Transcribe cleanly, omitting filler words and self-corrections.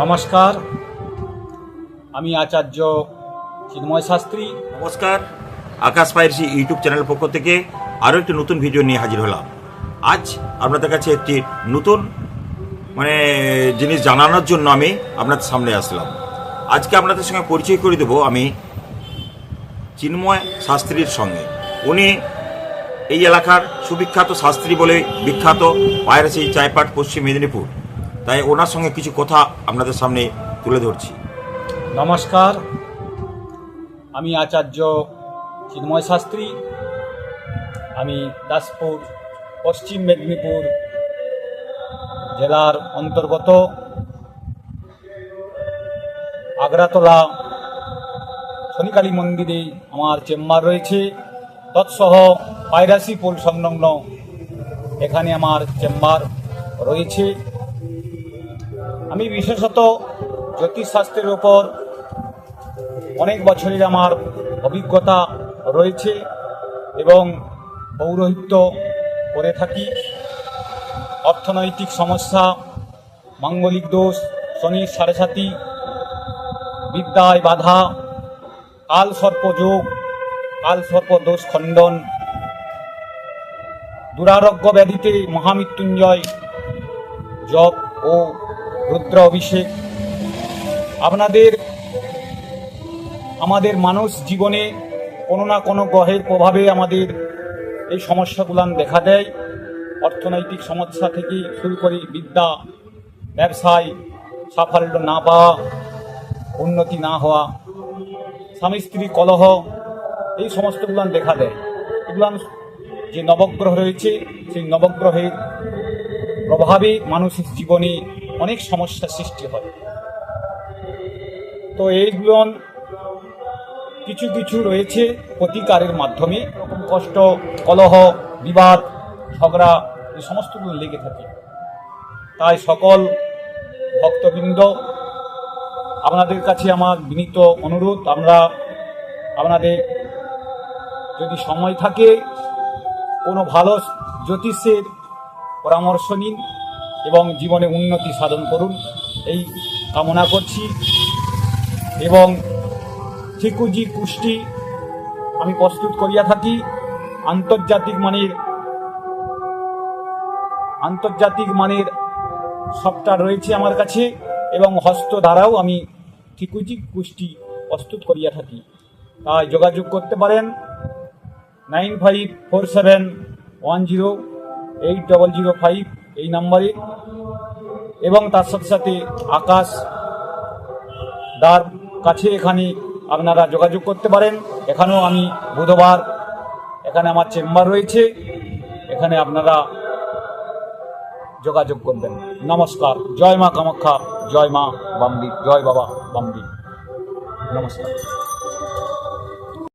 নমস্কার, আমি আচার্য চিন্ময় শাস্ত্রী। নমস্কার, আকাশ পাইরেসি ইউটিউব চ্যানেলের পক্ষ থেকে আরও একটি নতুন ভিডিও নিয়ে হাজির হলাম। আজ আপনাদের কাছে একটি নতুন জিনিস জানানোর জন্য আমি আপনাদের সামনে আসলাম। আজকে আপনাদের সঙ্গে পরিচয় করে দেবো আমি চিন্ময় শাস্ত্রীর সঙ্গে। উনি এই এলাকার সুবিখ্যাত শাস্ত্রী বলে বিখ্যাত, পাইরেসি চাইপাট, পশ্চিম মেদিনীপুর। তাই ওনার সঙ্গে কিছু কথা আপনাদের সামনে তুলে ধরছি। নমস্কার, আমি আচার্য চিন্ময় শাস্ত্রী। আমি দাসপুর, পশ্চিম মেদিনীপুর জেলার অন্তর্গত আগ্রাতলা শনিকালী মন্দিরে আমার চেম্বার রয়েছে। তৎসহ পাইরাসি পোল সংলগ্ন এখানে আমার চেম্বার রয়েছে। আমি বিশেষত জ্যোতিষশাস্ত্রের ওপর অনেক বছরের আমার অভিজ্ঞতা রয়েছে এবং পৌরোহিত্য করে থাকি। অর্থনৈতিক সমস্যা, মাঙ্গলিক দোষ, শনির সাড়ে সাতি, বিদ্যায় বাধা, কাল সর্পযোগ, কাল সর্প দোষ খণ্ডন, দুরারোগ্য ব্যাধিতে মহামৃত্যুঞ্জয় জপ ও রুদ্র অভিষেক। আমাদের মানুষ জীবনে কোনো না কোনো গ্রহের প্রভাবে আমাদের এই সমস্যাগুলো দেখা দেয়। অর্থনৈতিক সমস্যা থেকে শুরু করে বিদ্যা, ব্যবসায় সাফল্য না পাওয়া, উন্নতি না হওয়া, স্বামী স্ত্রী কলহ, এই সমস্তগুলো দেখা দেয়। এগুলো যে নবগ্রহ রয়েছে, সেই নবগ্রহের প্রভাবে মানুষের জীবনে অনেক সমস্যার সৃষ্টি হয়। তো এইগুলো কিছু কিছু রয়েছে প্রতিকারের মাধ্যমে। কষ্ট, কলহ, বিবাদ, ঝগড়া, এই সমস্তগুলো লেগে থাকে। তাই সকল ভক্তবৃন্দ, আপনাদের কাছে আমার বিনীত অনুরোধ, আপনাদের যদি সময় থাকে কোনো ভালো জ্যোতিষের পরামর্শ নিন এবং জীবনে উন্নতি সাধন করুন, এই কামনা করছি। এবং ঠিকুজি কুষ্টি আমি প্রস্তুত করিয়া থাকি। আন্তর্জাতিক মানের সফটওয়্যার রয়েছে আমার কাছে এবং হস্ত দ্বারাও আমি ঠিকুজি কুষ্টি প্রস্তুত করিয়া থাকি। তাই যোগাযোগ করতে পারেন 9547108005 এই নম্বরে। এবং তার সাথে সাথে আকাশ দার কাছে এখানে আপনারা যোগাযোগ করতে পারেন। এখানেও আমি বুধবার এখানে আমার চেম্বার রয়েছে, এখানে আপনারা যোগাযোগ করবেন। নমস্কার। জয় মা কামাখ্যা, জয় মা বাম্বি, জয় বাবা বাম্বি। নমস্কার।